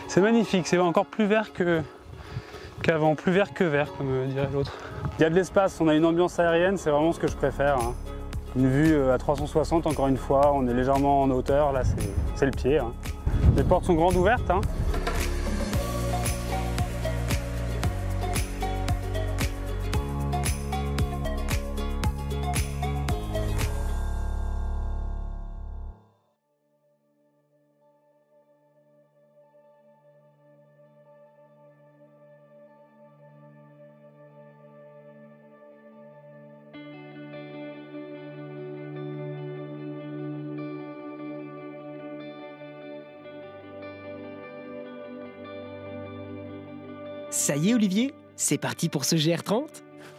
C'est magnifique, c'est encore plus vert qu'avant, plus vert que vert, comme dirait l'autre. Il y a de l'espace, on a une ambiance aérienne, c'est vraiment ce que je préfère. Hein. Une vue à 360, encore une fois, on est légèrement en hauteur, là c'est le pied. Hein. Les portes sont grandes ouvertes. Hein. Ça y est Olivier, c'est parti pour ce GR30?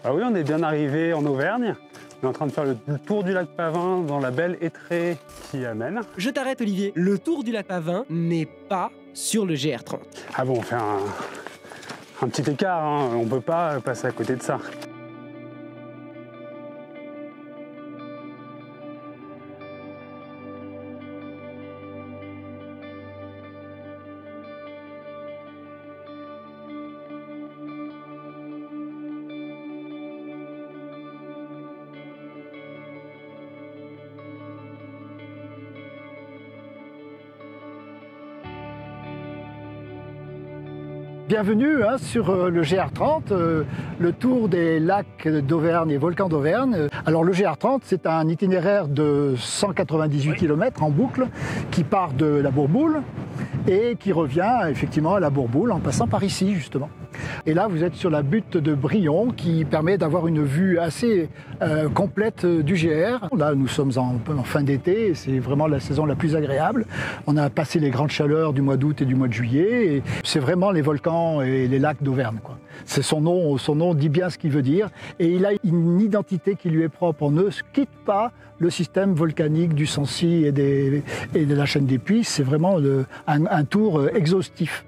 Ah oui, on est bien arrivé en Auvergne. On est en train de faire le tour du lac Pavin dans la belle étrée qui amène. Je t'arrête Olivier, le tour du lac Pavin n'est pas sur le GR30. Ah bon, on fait un petit écart, hein. On ne peut pas passer à côté de ça. Bienvenue sur le GR30, le tour des lacs d'Auvergne et volcans d'Auvergne. Alors le GR30, c'est un itinéraire de 198 km en boucle qui part de la Bourboule et qui revient effectivement à la Bourboule en passant par ici justement. Et là, vous êtes sur la butte de Brion qui permet d'avoir une vue assez complète du GR. Là, nous sommes en fin d'été, c'est vraiment la saison la plus agréable. On a passé les grandes chaleurs du mois d'août et du mois de juillet. Et c'est vraiment les volcans et les lacs d'Auvergne, quoi. C'est son nom dit bien ce qu'il veut dire. Et il a une identité qui lui est propre. On ne quitte pas le système volcanique du Sancy et de la chaîne des Puys. C'est vraiment un tour exhaustif.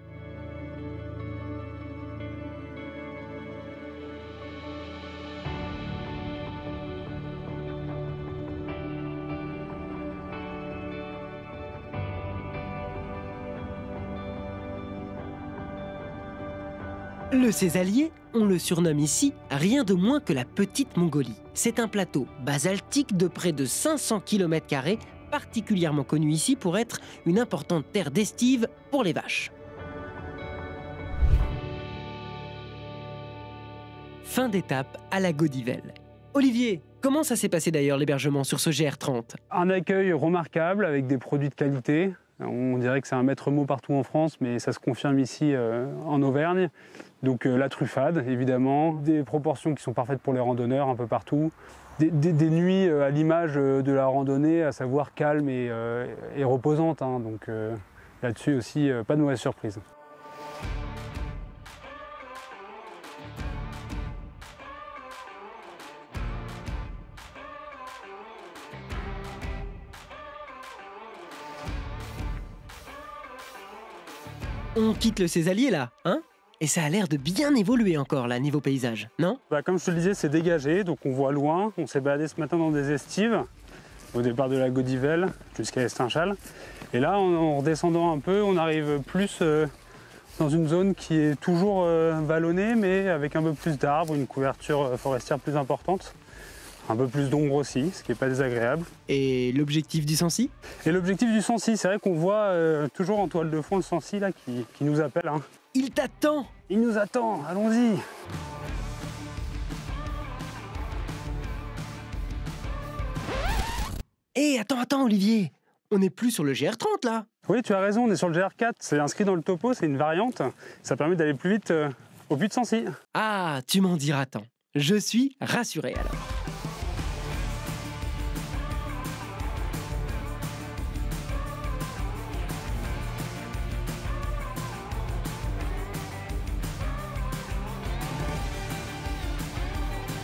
Le Césalier, on le surnomme ici rien de moins que la Petite Mongolie. C'est un plateau basaltique de près de 500 km², particulièrement connu ici pour être une importante terre d'estive pour les vaches. Fin d'étape à la Godivelle. Olivier, comment ça s'est passé d'ailleurs l'hébergement sur ce GR30? Un accueil remarquable avec des produits de qualité. On dirait que c'est un maître mot partout en France, mais ça se confirme ici en Auvergne. Donc la truffade, évidemment, des proportions qui sont parfaites pour les randonneurs un peu partout. Des nuits à l'image de la randonnée, à savoir calme et reposante. Hein. Donc là-dessus aussi, pas de mauvaise surprise. On quitte le Césalier là, hein? Et ça a l'air de bien évoluer encore là, niveau paysage, non? Comme je te le disais, c'est dégagé, donc on voit loin. On s'est baladé ce matin dans des estives, au départ de la Godivelle jusqu'à Estinchal. Et là, en redescendant un peu, on arrive plus dans une zone qui est toujours vallonnée, mais avec un peu plus d'arbres, une couverture forestière plus importante. Un peu plus d'ombre aussi, ce qui n'est pas désagréable. Et l'objectif du Sancy? Et l'objectif du Sancy, c'est vrai qu'on voit toujours en toile de fond le Sancy là, qui nous appelle. Hein. Il t'attend! Il nous attend, allons-y! Hé, attends Olivier! On n'est plus sur le GR30 là! Oui, tu as raison, on est sur le GR4, c'est inscrit dans le topo, c'est une variante. Ça permet d'aller plus vite au puits de Sancy. Ah, tu m'en diras tant. Je suis rassuré alors.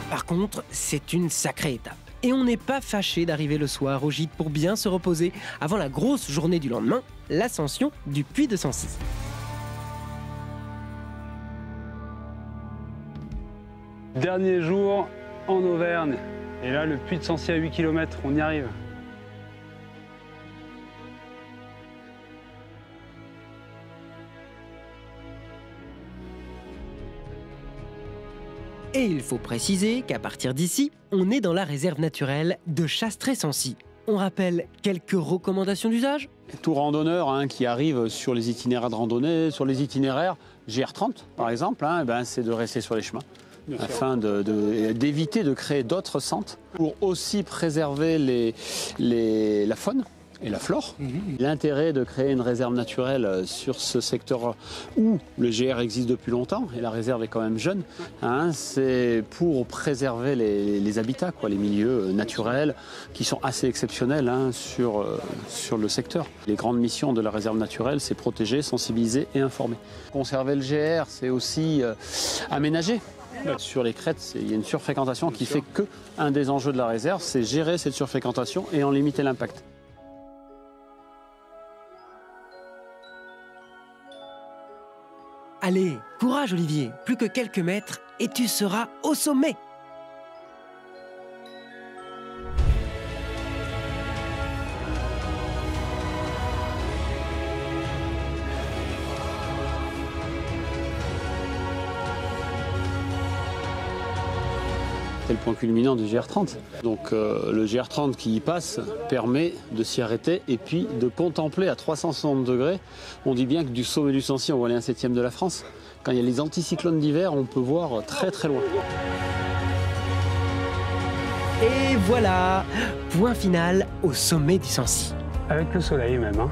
Par contre, c'est une sacrée étape. Et on n'est pas fâché d'arriver le soir au gîte pour bien se reposer avant la grosse journée du lendemain, l'ascension du puits de Sancy. Dernier jour en Auvergne. Et là, le puits de Sancy à 8 km, on y arrive. Et il faut préciser qu'à partir d'ici, on est dans la réserve naturelle de Chastré-Sancy. On rappelle quelques recommandations d'usage ? Tout randonneur qui arrive sur les itinéraires de randonnée, sur les itinéraires GR30 par exemple, c'est de rester sur les chemins afin d'éviter de créer d'autres sentes pour aussi préserver la faune et la flore. L'intérêt de créer une réserve naturelle sur ce secteur où le GR existe depuis longtemps et la réserve est quand même jeune, c'est pour préserver les habitats, les milieux naturels qui sont assez exceptionnels sur le secteur. Les grandes missions de la réserve naturelle, c'est protéger, sensibiliser et informer. Conserver le GR, c'est aussi aménager. Sur les crêtes, il y a une surfréquentation qui fait qu'un des enjeux de la réserve, c'est gérer cette surfréquentation et en limiter l'impact. Allez, courage Olivier, plus que quelques mètres et tu seras au sommet. C'est le point culminant du GR30. Donc le GR30 qui y passe permet de s'y arrêter et puis de contempler à 360 degrés. On dit bien que du sommet du Sancy, on voit les 1/7 de la France. Quand il y a les anticyclones d'hiver, on peut voir très très loin. Et voilà, point final au sommet du Sancy. Avec le soleil même.